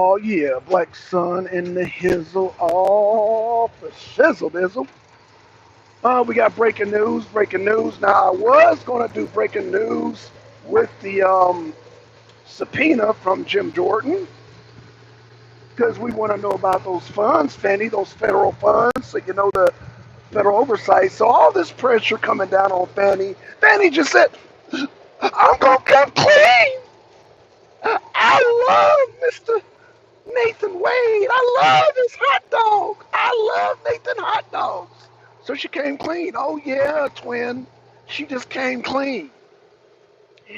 Oh yeah, Black Sun in the hizzle, all for shizzle dizzle. We got breaking news, breaking news. Now I was gonna do breaking news with the subpoena from Jim Jordan because we want to know about those funds, Fanny, those federal funds, so you know the federal oversight. So all this pressure coming down on Fanny. Fanny just said, "I'm gonna come clean. I love Mr. Nathan Wade. I love his hot dog. I love Nathan hot dogs." So she came clean. Oh yeah, twin. She just came clean.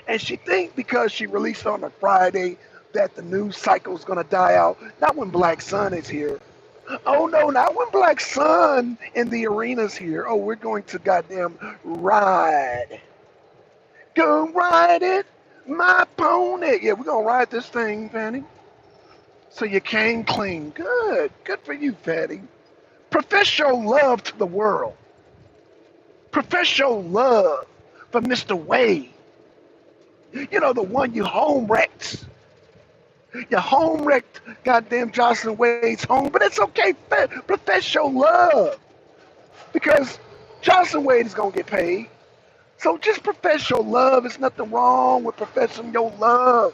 And she think because she released on a Friday that the news cycle is gonna die out. Not when Black Sun is here. Oh no, not when Black Sun in the arena's here. Oh, we're going to goddamn ride. Go ride it, my pony. Yeah, we're gonna ride this thing, Fanny. So you came clean. Good. Good for you, Fatty. Profess your love to the world. Profess your love for Mr. Wade. You know, the one you home wrecked. You home wrecked goddamn Jocelyn Wade's home, but it's okay. Profess your love because Jocelyn Wade is going to get paid. So just profess your love. There's nothing wrong with professing your love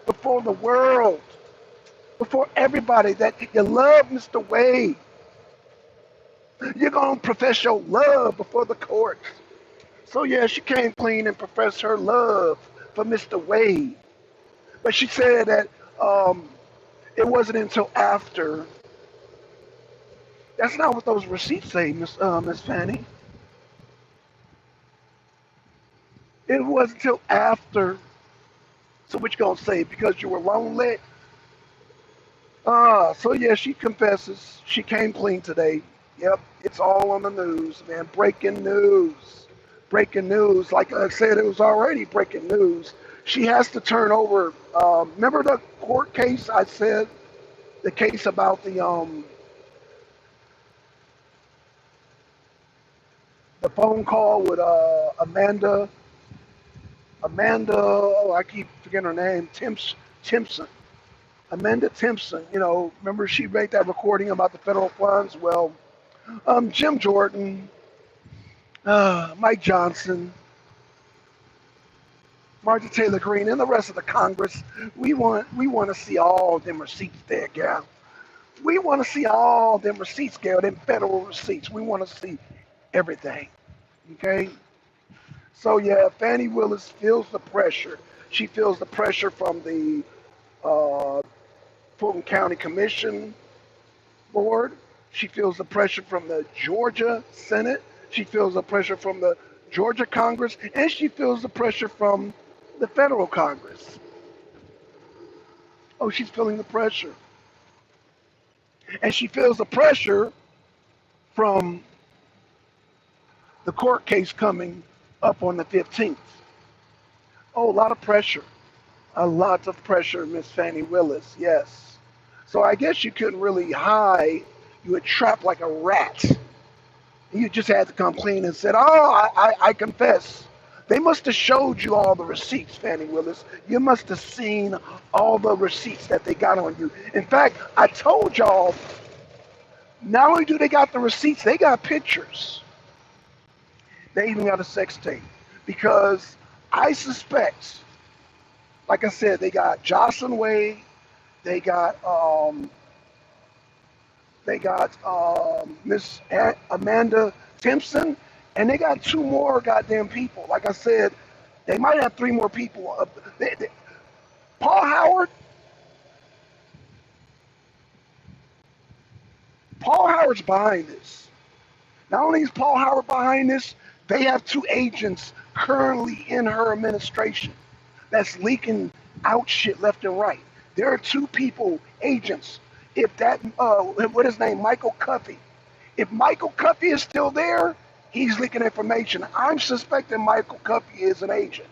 before the world, before everybody that you love Mr. Wade. You're going to profess your love before the courts. So, yeah, she came clean and professed her love for Mr. Wade. But she said that it wasn't until after. That's not what those receipts say, Miss Fanny. It wasn't until after. So, what you going to say? Because you were lonely? So, yeah, she confesses. She came clean today. Yep, it's all on the news, man. Breaking news. Breaking news. Like I said, it was already breaking news. She has to turn over. Remember the court case I said? The case about the phone call with Amanda. Amanda, oh, I keep forgetting her name. Timpson. Amanda Timpson. You know, remember she made that recording about the federal funds? Well, Jim Jordan, Mike Johnson, Marjorie Taylor Greene, and the rest of the Congress, we want to see all them receipts there, gal. We want to see all them receipts, gal, them federal receipts. We want to see everything. Okay? So yeah, Fannie Willis feels the pressure. She feels the pressure from the uh, Fulton County Commission Board. She feels the pressure from the Georgia Senate. She feels the pressure from the Georgia Congress, and she feels the pressure from the federal Congress. Oh, she's feeling the pressure. And she feels the pressure from the court case coming up on the 15th. Oh, a lot of pressure. A lot of pressure, Miss Fannie Willis, yes. So I guess you couldn't really hide. You were trapped like a rat. You just had to come clean and said, "Oh, I confess." They must have showed you all the receipts, Fannie Willis. You must have seen all the receipts that they got on you. In fact, I told y'all, not only do they got the receipts, they got pictures. They even got a sex tape. Because I suspect, like I said, they got Jocelyn Wade, they got Miss Amanda Timpson, and they got two more goddamn people. Like I said, they might have three more people. Paul Howard, Paul Howard's behind this. Not only is Paul Howard behind this, they have two agents currently in her administration that's leaking out shit left and right. There are two people, agents. If that, what is his name, Michael Cuffey. If Michael Cuffey is still there, he's leaking information. I'm suspecting Michael Cuffey is an agent.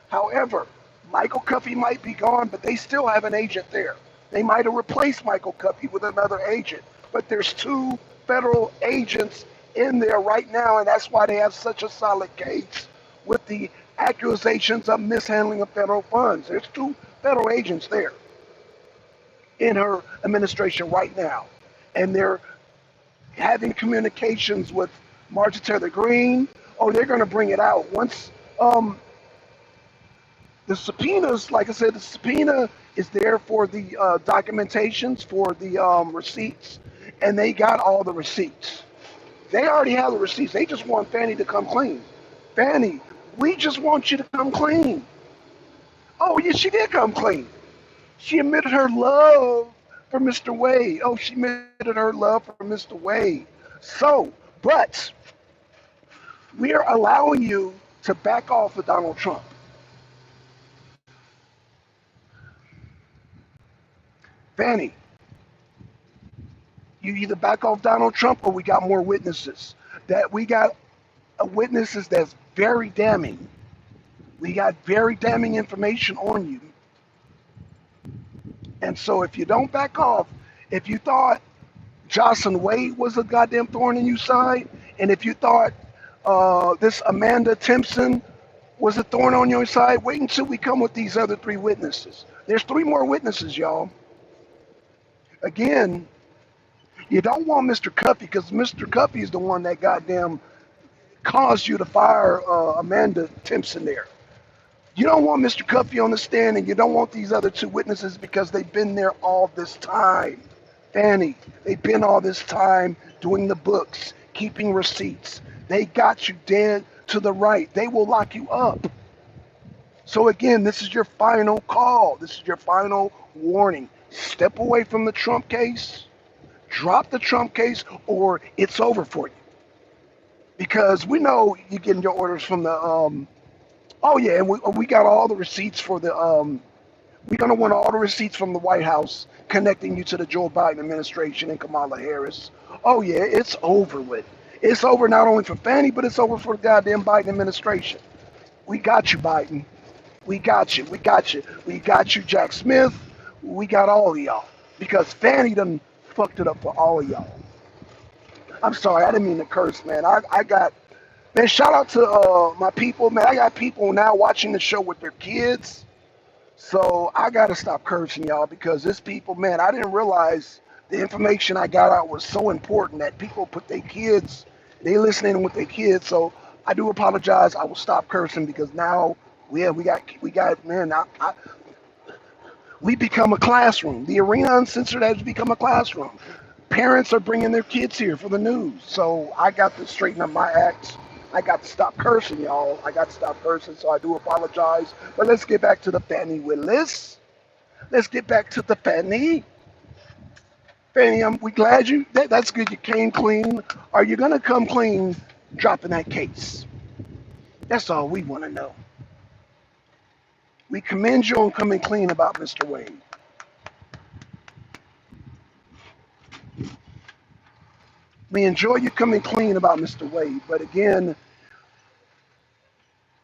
However, Michael Cuffey might be gone, but they still have an agent there. They might have replaced Michael Cuffey with another agent, but there's two federal agents in there right now, and that's why they have such a solid case with the accusations of mishandling of federal funds. There's two federal agents there in her administration right now. And they're having communications with Marjorie Taylor Greene. Oh, they're going to bring it out. Once the subpoenas, like I said, the subpoena is there for the documentations, for the receipts, and they got all the receipts. They already have the receipts. They just want Fani to come clean. Fani, we just want you to come clean. Oh, yeah, she did come clean. She admitted her love for Mr. Wade. Oh, she admitted her love for Mr. Wade. So, but we are allowing you to back off of Donald Trump. Fani, you either back off Donald Trump or we got more witnesses. That we got witnesses that's very damning. We got very damning information on you. And so if you don't back off, if you thought Jocelyn Wade was a goddamn thorn in your side, and if you thought this Amanda Timpson was a thorn on your side, wait until we come with these other three witnesses. There's three more witnesses, y'all. Again, you don't want Mr. Cuffy because Mr. Cuffy is the one that goddamn caused you to fire Amanda Timpson there. You don't want Mr. Cuffy on the stand, and you don't want these other two witnesses because they've been there all this time. Fani, they've been all this time doing the books, keeping receipts. They got you dead to the right. They will lock you up. So again, this is your final call. This is your final warning. Step away from the Trump case, drop the Trump case, or it's over for you. Because we know you're getting your orders from the, oh yeah, and we got all the receipts for the, we're going to want all the receipts from the White House connecting you to the Joe Biden administration and Kamala Harris. Oh yeah, it's over with. It's over not only for Fani, but it's over for the goddamn Biden administration. We got you, Biden. We got you. We got you. We got you, Jack Smith. We got all of y'all. Because Fani done fucked it up for all of y'all. I'm sorry, I didn't mean to curse, man. I got, man, shout out to my people, man. I got people now watching the show with their kids. So I got to stop cursing, y'all, because this people, man, I didn't realize the information I got out was so important that people put their kids, they listening with their kids. So I do apologize. I will stop cursing because now, yeah, we got, man, we become a classroom. The Thearenauncensored has become a classroom. Parents are bringing their kids here for the news. So I got to straighten up my act. I got to stop cursing, y'all. I got to stop cursing, so I do apologize. But let's get back to the Fani Willis. Let's get back to the Fani. Fani, we glad you, that's good. You came clean. Are you going to come clean dropping that case? That's all we want to know. We commend you on coming clean about Mr. Wade. We enjoy you coming clean about Mr. Wade, but again,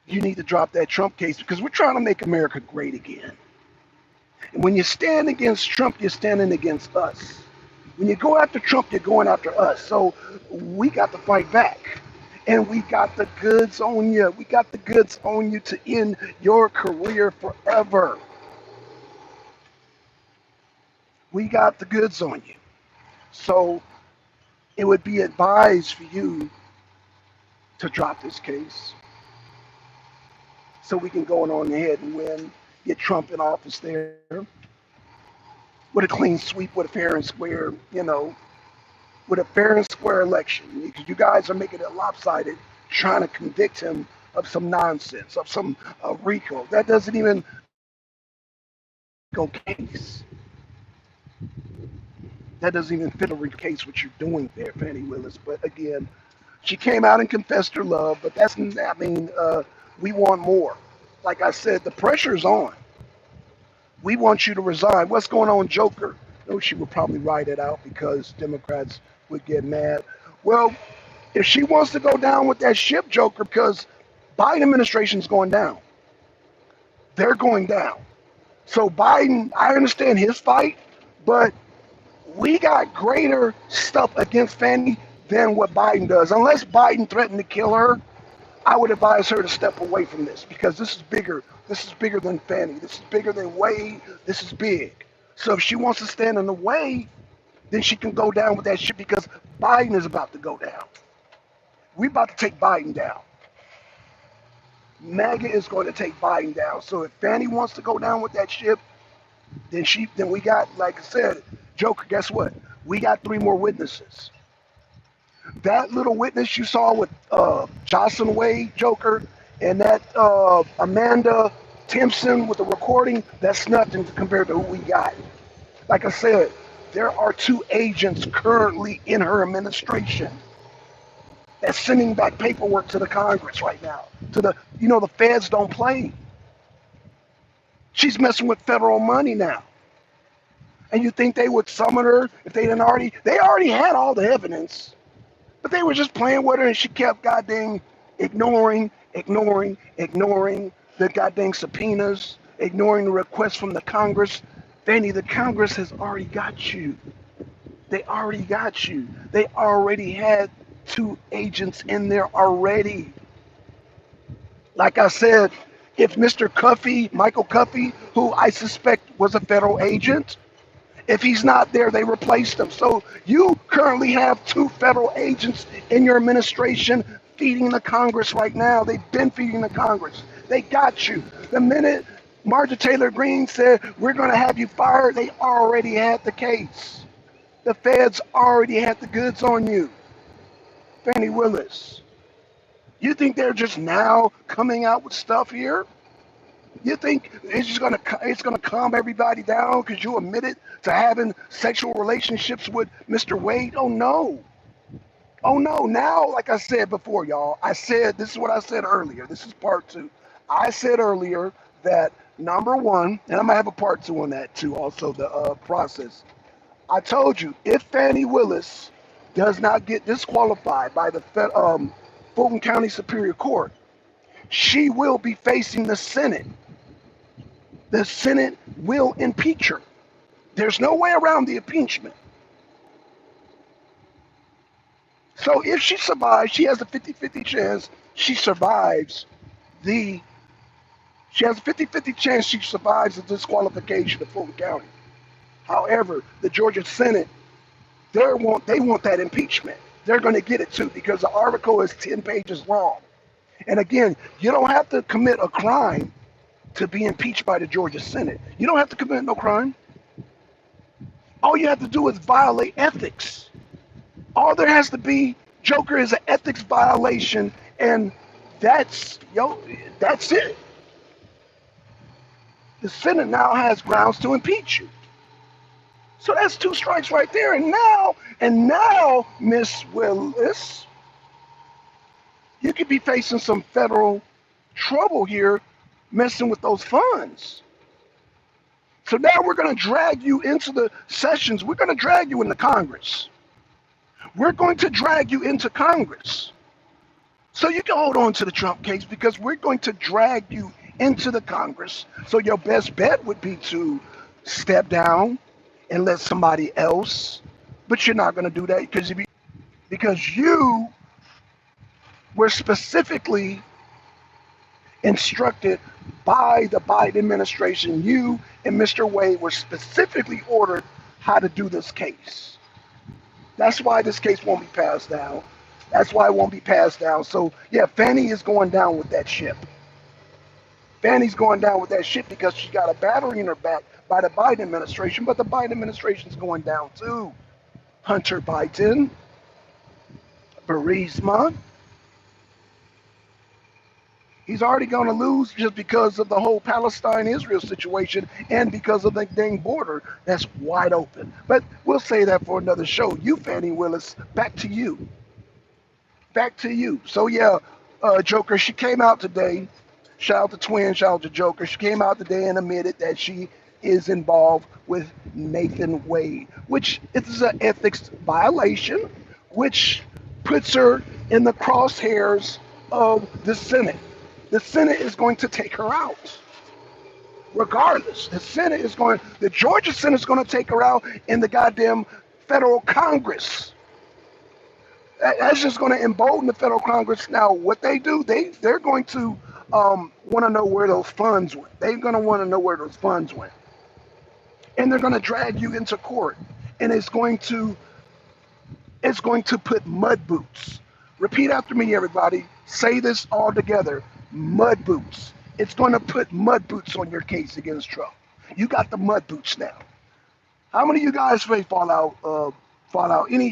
you need to drop that Trump case because we're trying to make America great again. And when you stand against Trump, you're standing against us. When you go after Trump, you're going after us. So we got to fight back. And we got the goods on you. We got the goods on you to end your career forever. We got the goods on you. So it would be advised for you to drop this case so we can go on ahead and win, get Trump in office there with a clean sweep, with a fair and square, with a fair and square election. You guys are making it lopsided, trying to convict him of some nonsense, of some RICO. That doesn't even go case. That doesn't even fit a RICO case what you're doing there, Fani Willis. But again, she came out and confessed her love, but we want more. Like I said, the pressure's on. We want you to resign. What's going on, Joker? No, she would probably write it out because Democrats would get mad. Well, if she wants to go down with that ship, Joker, because Biden administration's going down. They're going down. So Biden, I understand his fight, but we got greater stuff against Fani than what Biden does. Unless Biden threatened to kill her, I would advise her to step away from this because this is bigger. This is bigger than Fani. This is bigger than Wade. This is big. So if she wants to stand in the way, then she can go down with that shit because Biden is about to go down. We about to take Biden down. MAGA is going to take Biden down. So if Fani wants to go down with that ship, then we got, like I said, Joker, guess what? We got 3 more witnesses. That little witness you saw with Jocelyn Wade, Joker, and that Amanda Timpson with the recording, that's nothing compared to who we got. Like I said, there are 2 agents currently in her administration that's sending back paperwork to the Congress right now. The feds don't play. She's messing with federal money now. And you think they would summon her if they already had all the evidence, but they were just playing with her and she kept goddamn ignoring the goddamn subpoenas, ignoring the requests from the Congress. Fanny, the Congress has already got you. They already got you. They already had 2 agents in there already. Like I said, if Mr. Cuffey, Michael Cuffey, who I suspect was a federal agent, if he's not there, they replaced him. So you currently have 2 federal agents in your administration feeding the Congress right now. They've been feeding the Congress. They got you. The minute Marjorie Taylor Greene said, we're going to have you fired, they already had the case. The feds already had the goods on you. Fani Willis. You think they're just now coming out with stuff here? You think it's gonna calm everybody down because you admitted to having sexual relationships with Mr. Wade? Oh no. Oh no. Now, like I said before, y'all, this is what I said earlier. This is part 2. I said earlier that number 1, and I'm gonna have a part 2 on that too, also the process. I told you, if Fani Willis does not get disqualified by the Fulton County Superior Court, she will be facing the Senate. The Senate will impeach her. There's no way around the impeachment. So if she survives, she has a 50-50 chance she survives the disqualification of Fulton County. However, the Georgia Senate, they want that impeachment. They're going to get it too because the article is 10 pages long. And again, you don't have to commit a crime to be impeached by the Georgia Senate. You don't have to commit no crime. All you have to do is violate ethics. All there has to be, Joker, is an ethics violation, and that's it. The Senate now has grounds to impeach you. So that's 2 strikes right there. And now, Miss Willis, you could be facing some federal trouble here messing with those funds. So now we're going to drag you into the sessions. We're going to drag you into Congress. We're going to drag you into Congress. So you can hold on to the Trump case because we're going to drag you into the Congress. So your best bet would be to step down and let somebody else, but you're not going to do that because you were specifically instructed by the Biden administration. You and Mr. Wade were specifically ordered how to do this case. That's why this case won't be passed down. That's why it won't be passed down. So yeah, Fani is going down with that ship. Fani's going down with that ship because she got a battery in her back by the Biden administration, but the Biden administration is going down too. Hunter Biden, Burisma. He's already going to lose just because of the whole Palestine-Israel situation and because of the dang border that's wide open. But we'll say that for another show. You, Fani Willis, back to you. Back to you. So yeah, Joker, she came out today. Shout out to Twin, shout out to Joker. She came out today and admitted that she is involved with Nathan Wade, which is an ethics violation, which puts her in the crosshairs of the Senate. The Senate is going to take her out. Regardless, the Georgia Senate is going to take her out in the goddamn federal Congress. That's just going to embolden the federal Congress. Now, what they do, they're going to want to know where those funds went. They're going to want to know where those funds went. and they're going to drag you into court, and it's going to put mud boots. Repeat after me, everybody. Say this all together. Mud boots. It's going to put mud boots on your case against Trump. You got the mud boots now. How many of you guys play any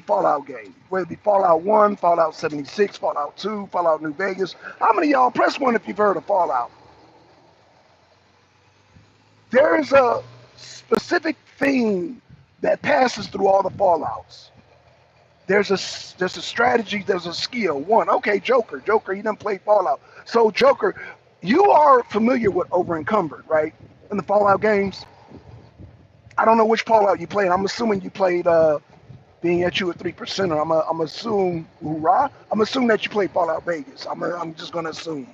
Fallout game? Whether it be Fallout 1, Fallout 76, Fallout 2, Fallout New Vegas. How many of y'all, press 1 if you've heard of Fallout? There is a specific theme that passes through all the Fallouts. There's a strategy, there's a skill. One, okay, Joker, you done played Fallout. So Joker, you are familiar with over encumbered, right? In the Fallout games. I don't know which Fallout you played. I'm assuming you played being at you at 3%. I'm assuming hoorah. I'm assuming that you played Fallout Vegas. I'm just gonna assume.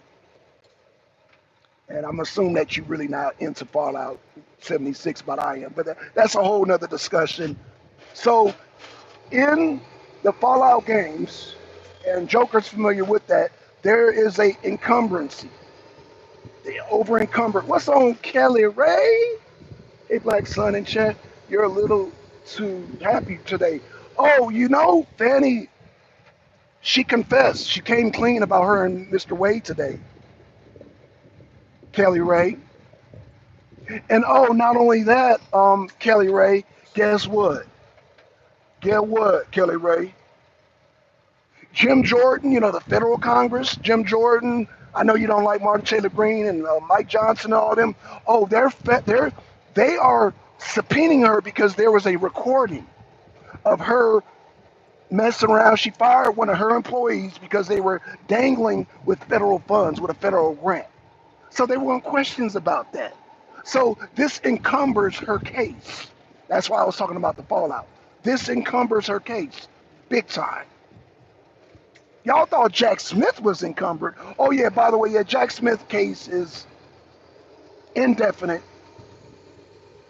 And I'm assuming that you're really not into Fallout 76, but I am. But that's a whole nother discussion. So in the Fallout games, and Joker's familiar with that, there is a encumbrancy. The over encumbered. What's on Kelly Ray? Hey, Black Sun in chat. You're a little too happy today. Oh, Fani, she confessed. She came clean about her and Mr. Wade today. Kelly Ray. And not only that, Kelly Ray, guess what? Get what, Kelly Ray? Jim Jordan, the federal Congress, Jim Jordan. I know you don't like Martin Taylor Greene and Mike Johnson and all them. Oh, they are subpoenaing her because there was a recording of her messing around. She fired one of her employees because they were dangling with federal funds, with a federal grant. So there weren't questions about that. So this encumbers her case. That's why I was talking about the Fallout. This encumbers her case, big time. Y'all thought Jack Smith was encumbered. Oh yeah, by the way, Jack Smith's case is indefinite.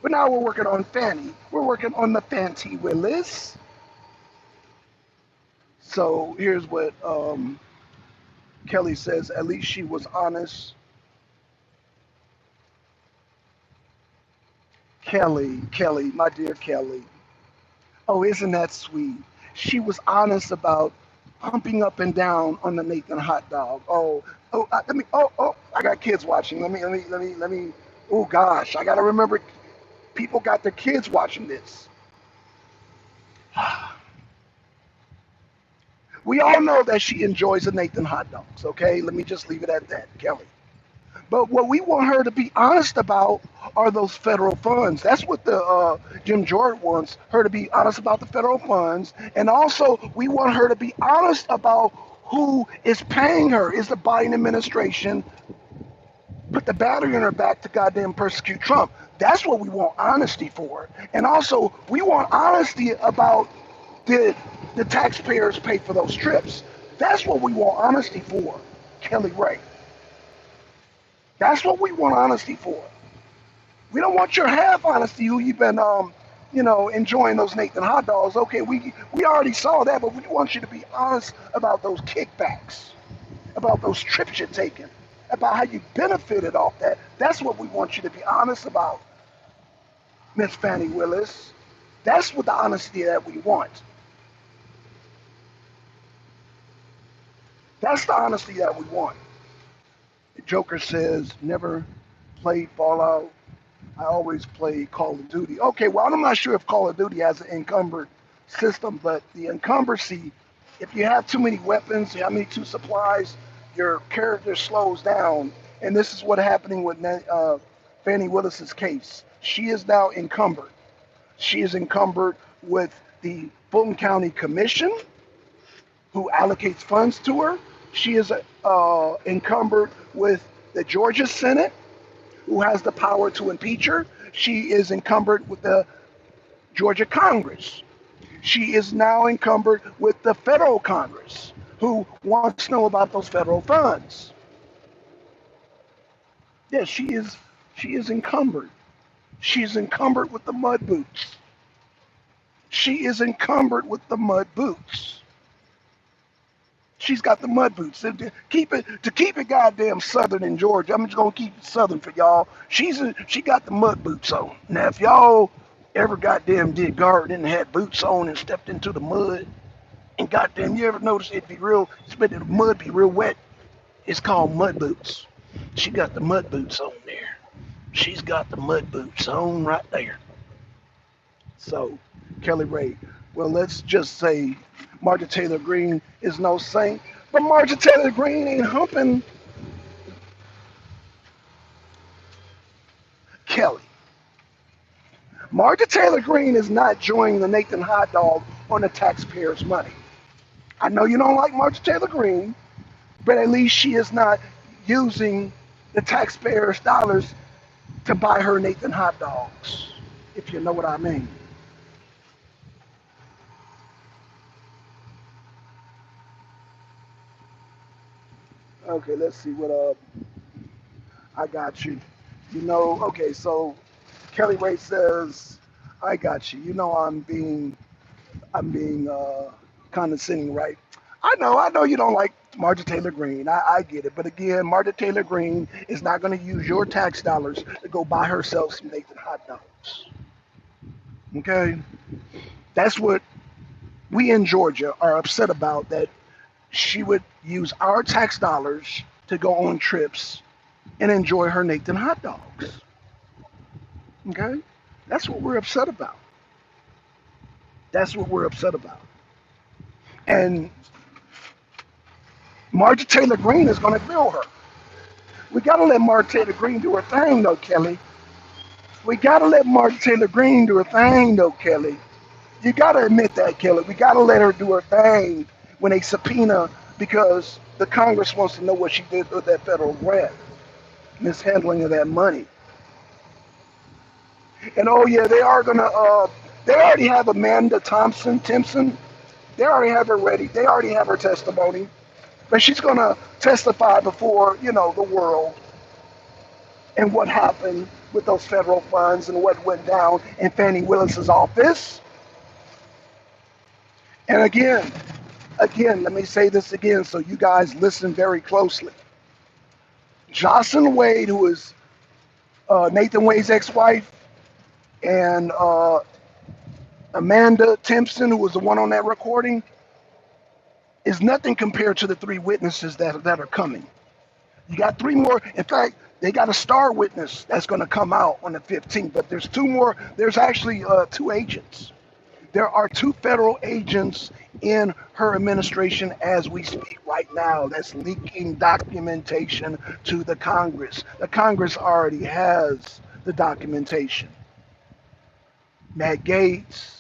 But now we're working on Fani. We're working on the Fani Willis. So here's what Kelly says. At least she was honest. Kelly, my dear Kelly. Oh, isn't that sweet? She was honest about pumping up and down on the Nathan hot dog. I got kids watching. Let me. Oh gosh, I gotta remember. People got their kids watching this. We all know that she enjoys the Nathan hot dogs. Okay, let me just leave it at that, Kelly. But what we want her to be honest about are those federal funds. That's what the Jim Jordan wants her to be honest about, the federal funds. And also, we want her to be honest about who is paying her. Is the Biden administration put the battery in her back to goddamn persecute Trump? That's what we want honesty for. And also, we want honesty about the taxpayers pay for those trips. That's what we want honesty for, Kelly Ray. That's what we want honesty for. We don't want your half honesty who you've been, enjoying those Nathan hot dogs. Okay, we already saw that, but we want you to be honest about those kickbacks, about those trips you're taking, about how you benefited off that. That's what we want you to be honest about, Miss Fani Willis. That's what the honesty that we want. That's the honesty that we want. The Joker says, never played Fallout. I always play Call of Duty. Okay, well, I'm not sure if Call of Duty has an encumbered system, but the encumbency, if you have too many weapons, you have too supplies, your character slows down. And this is what's happening with Fani Willis's case. She is now encumbered. She is encumbered with the Fulton County Commission, who allocates funds to her. She is encumbered with the Georgia Senate, who has the power to impeach her. She is encumbered with the Georgia Congress. She is now encumbered with the federal Congress, who wants to know about those federal funds. Yes, she is encumbered. She is encumbered with the mud boots. She is encumbered with the mud boots. She's got the mud boots. To keep it goddamn southern in Georgia, I'm just gonna keep it southern for y'all. She got the mud boots on. Now, if y'all ever goddamn did gardening and had boots on and stepped into the mud, and goddamn, you ever notice it'd be real, the mud be real wet? It's called mud boots. She got the mud boots on there. She's got the mud boots on right there. So, Kelly Ray, well, let's just say Marjorie Taylor Greene is no saint, but Marjorie Taylor Greene ain't humping Kelly. Marjorie Taylor Greene is not joining the Nathan Hot Dog on the taxpayers' money. I know you don't like Marjorie Taylor Greene, but at least she is not using the taxpayers' dollars to buy her Nathan hot dogs, if you know what I mean. Okay, let's see what I got you. Okay, so Kelly Ray says, I got you. I'm being condescending, right? I know you don't like Marjorie Taylor Greene. I get it. But again, Marjorie Taylor Greene is not going to use your tax dollars to go buy herself some Nathan hot dogs. Okay? That's what we in Georgia are upset about, that she would use our tax dollars to go on trips and enjoy her Nathan hot dogs. Okay? That's what we're upset about. That's what we're upset about. And Marjorie Taylor Greene is going to grill her. We got to let Marjorie Taylor Greene do her thing, though, Kelly. We got to let Marjorie Taylor Greene do her thing, though, Kelly. You got to admit that, Kelly. We got to let her do her thing when they subpoena, because the Congress wants to know what she did with that federal grant, mishandling of that money. And oh yeah, they are gonna. They already have Amanda Timpson. They already have her ready. They already have her testimony, but she's gonna testify before the world and what happened with those federal funds and what went down in Fani Willis's office. And again, let me say this again so you guys listen very closely. Jocelyn Wade, who is Nathan Wade's ex-wife, and Amanda Timpson, who was the one on that recording, is nothing compared to the three witnesses that are coming. You got three more. In fact, they got a star witness that's going to come out on the 15th, but there's two more. There's actually two agents. There are two federal agents in her administration as we speak right now that's leaking documentation to the Congress. The Congress already has the documentation. Matt Gaetz,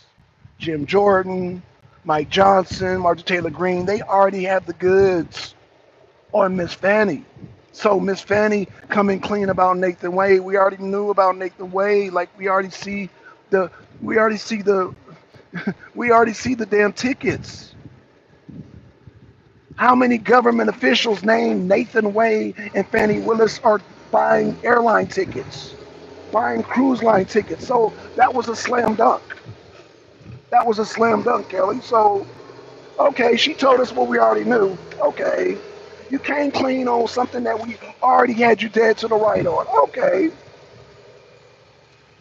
Jim Jordan, Mike Johnson, Marjorie Taylor Greene, they already have the goods on Miss Fani. So Miss Fani coming clean about Nathan Wade. We already knew about Nathan Wade. Like the we already see the we already see the damn tickets. How many government officials named Nathan Wade and Fani Willis are buying airline tickets, buying cruise line tickets? So that was a slam dunk. That was a slam dunk, Kelly. So, okay, she told us what we already knew. Okay, you came clean on something that we already had you dead to the right on. Okay,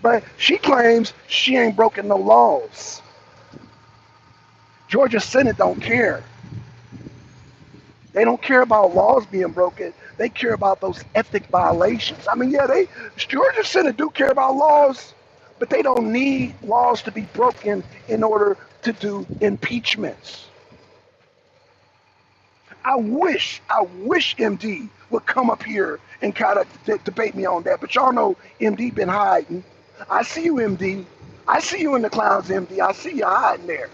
but she claims she ain't broken no laws. Georgia Senate don't care. They don't care about laws being broken. They care about those ethic violations. I mean, yeah, Georgia Senate do care about laws, but they don't need laws to be broken in order to do impeachments. I wish MD would come up here and kind of debate me on that. But y'all know MD been hiding. I see you, MD. I see you in the clouds, MD. I see you hiding there.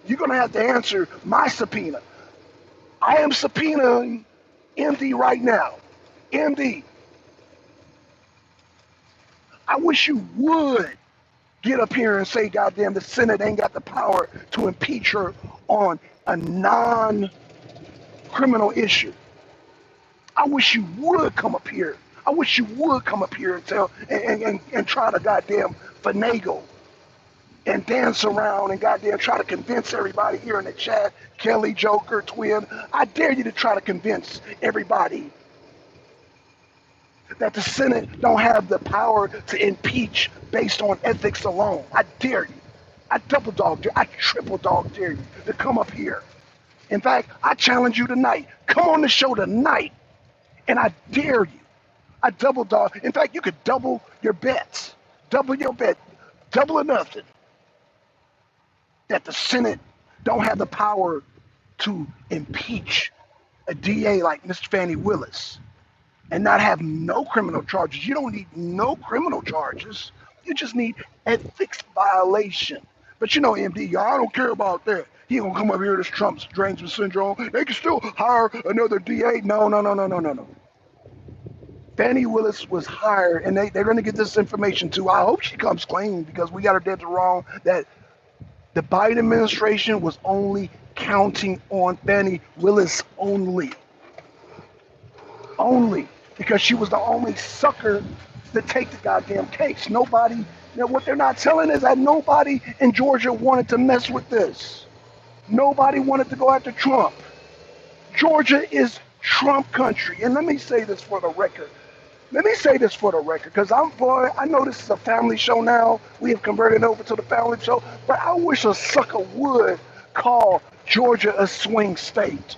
You're gonna have to answer my subpoena. I am subpoenaing MD right now. MD, I wish you would get up here and say, goddamn, the Senate ain't got the power to impeach her on a non-criminal issue. I wish you would come up here. I wish you would come up here and and try to goddamn finagle and dance around and goddamn try to convince everybody here in the chat, Kelly, Joker, Twin. I dare you to try to convince everybody That the Senate don't have the power to impeach based on ethics alone. I dare you. I double dog dare, I triple dog dare you to come up here. In fact, I challenge you tonight. Come on the show tonight, and I dare you. I double dog. In fact, you could double your bets. Double your bet. Double or nothing. That the Senate don't have the power to impeach a DA like Mr. Fani Willis and not have no criminal charges. You don't need no criminal charges. You just need ethics violation. But you know, MD, I don't care about that. He gonna come up here, this Trump's derangement syndrome. They can still hire another DA. No, no, no, no, no, no, no. Fani Willis was hired, and they're gonna get this information too. I hope she comes clean because we got her dead to wrong that the Biden administration was only counting on Fani Willis only. Only. Because she was the only sucker to take the goddamn case. Nobody, you know, what they're not telling is that nobody in Georgia wanted to mess with this. Nobody wanted to go after Trump. Georgia is Trump country. And let me say this for the record. Because I know this is a family show now. We have converted over to the family show. But I wish a sucker would call Georgia a swing state.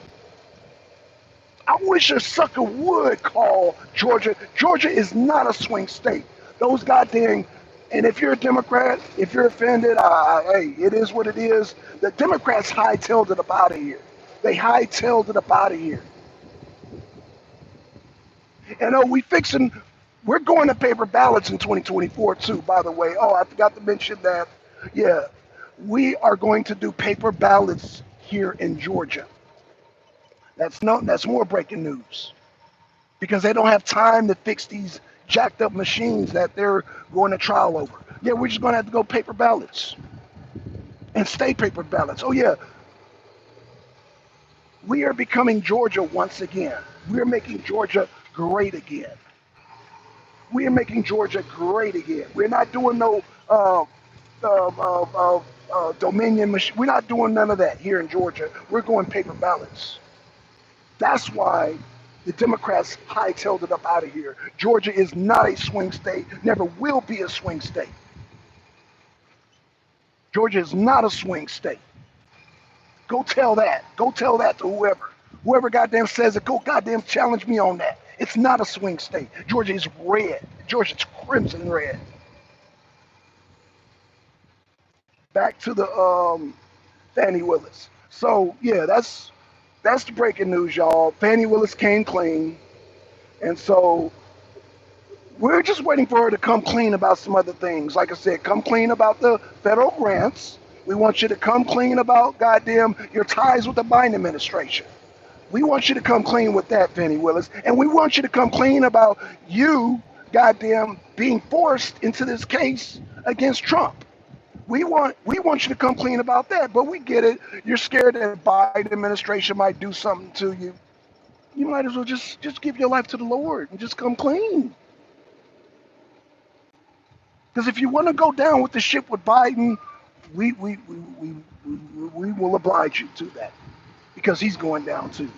I wish a sucker would call Georgia. Georgia is not a swing state. Those goddamn, and if you're a Democrat, if you're offended, hey, it is what it is. The Democrats hightailed it up out of here. They hightailed it up out of here. And we're going to paper ballots in 2024 too, by the way. Oh, I forgot to mention that. Yeah, we are going to do paper ballots here in Georgia. That's more breaking news. Because they don't have time to fix these jacked up machines that they're going to trial over. Yeah, we're just going to have to go paper ballots. And stay paper ballots. Oh yeah, we are becoming Georgia once again. We're making Georgia great again. We are making Georgia great again. We're not doing no Dominion machine. We're not doing none of that here in Georgia. We're going paper ballots. That's why the Democrats hightailed it up out of here. Georgia is not a swing state, never will be a swing state. Georgia is not a swing state. Go tell that. Go tell that to whoever. Whoever goddamn says it, go goddamn challenge me on that. It's not a swing state. Georgia is red. Georgia's crimson red. Back to the Fani Willis. So yeah, that's the breaking news, y'all. Fani Willis came clean, and so we're just waiting for her to come clean about some other things. Like I said, come clean about the federal grants. We want you to come clean about goddamn your ties with the Biden administration. We want you to come clean with that, Fani Willis, and we want you to come clean about you, goddamn, being forced into this case against Trump. We want you to come clean about that, but we get it. You're scared that Biden administration might do something to you. You might as well just give your life to the Lord and just come clean. Because if you want to go down with the ship with Biden, we will oblige you to that, because he's going down too.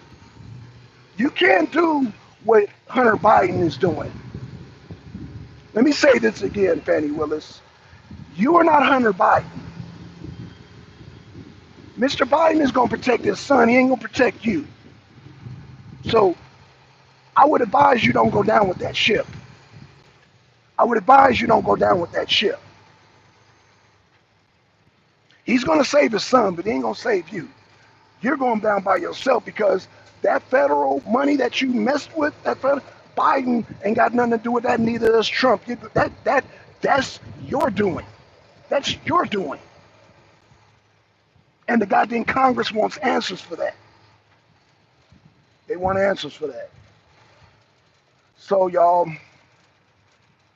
You can't do what Hunter Biden is doing. Let me say this again, Fani Willis. You are not Hunter Biden. Mr. Biden is going to protect his son. He ain't going to protect you. So I would advise you don't go down with that ship. I would advise you don't go down with that ship. He's going to save his son, but he ain't going to save you. You're going down by yourself, because that federal money that you messed with, Biden ain't got nothing to do with that. Neither does Trump. That's your doing. That's your doing. And the goddamn Congress wants answers for that. They want answers for that. So y'all,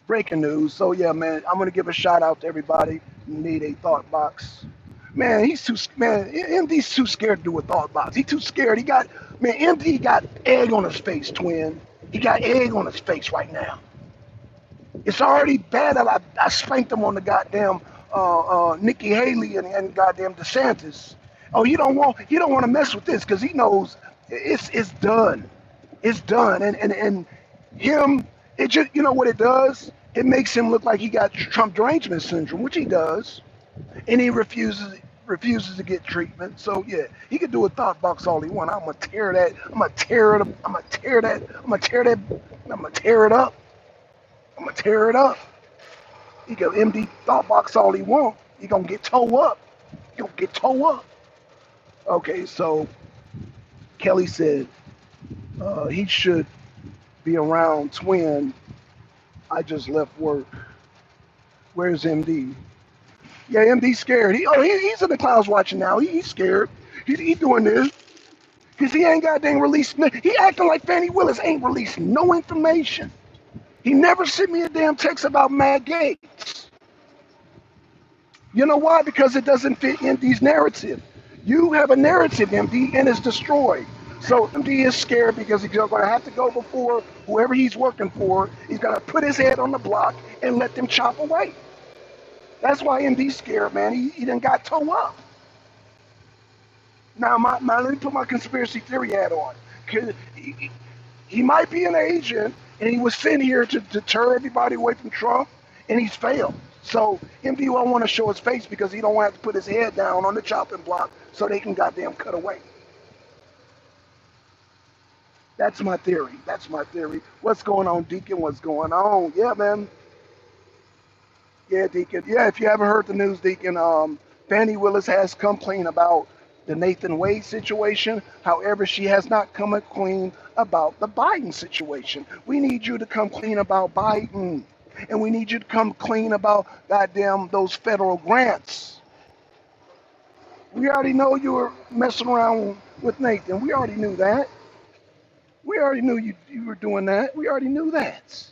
breaking news. So yeah, man, I'm gonna give a shout out to everybody who need a thought box. Man, MD's too scared to do a thought box. He's too scared. MD got egg on his face, twin. He got egg on his face right now. It's already bad that I spanked him on the goddamn Nikki Haley and goddamn DeSantis. Oh, you don't want to mess with this, because he knows it's done. It's done. And him It just, you know what it does? It makes him look like he got Trump derangement syndrome, which he does, and he refuses to get treatment. So yeah, he could do a thought box all he want. I'm gonna tear that. I'm gonna tear it. I'm gonna tear that. I'm gonna tear that. I'm gonna tear it up. I'm gonna tear it up. He can MD thought box all he want. He gonna get toe up. He gonna get toe up. Okay, so Kelly said he should be around twin. I just left work. Where's MD? Yeah, MD's scared. He's in the clouds watching now. He's scared. He's doing this because he ain't got dang released. He acting like Fani Willis ain't released no information. He never sent me a damn text about Matt Gates. You know why? Because it doesn't fit MD's narrative. You have a narrative, MD, and it's destroyed. So MD is scared because he's going to have to go before whoever he's working for. He's going to put his head on the block and let them chop away. That's why MD's scared, man. He done got toe up. Now, let me put my conspiracy theory hat on. He might be an agent, and he was sent here to deter everybody away from Trump, and he's failed. So MD won't want to show his face because he don't want to have to put his head down on the chopping block so they can goddamn cut away. That's my theory. That's my theory. What's going on, Deacon? What's going on? Yeah, man. Yeah, Deacon. Yeah, if you haven't heard the news, Deacon, Fani Willis has come clean about the Nathan Wade situation. However, she has not come clean about the Biden situation. We need you to come clean about Biden. And we need you to come clean about goddamn those federal grants. We already know you were messing around with Nathan. We already knew that. We already knew you were doing that. We already knew that.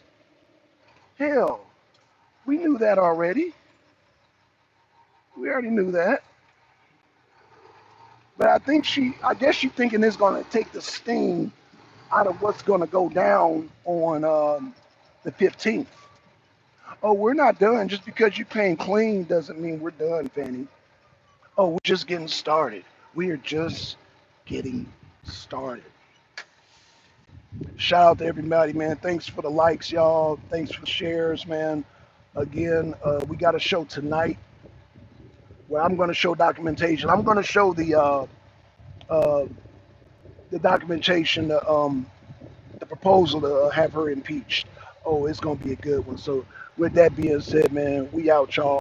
Hell, we knew that already. We already knew that. But I guess she's thinking it's going to take the sting out of what's going to go down on the 15th. Oh, we're not done. Just because you came clean doesn't mean we're done, Fani. Oh, we're just getting started. We are just getting started. Shout out to everybody, man. Thanks for the likes, y'all. Thanks for the shares, man. Again, we got a show tonight where I'm going to show documentation. I'm going to show the documentation, the proposal to have her impeached. Oh, it's going to be a good one. So with that being said, man, we out, y'all.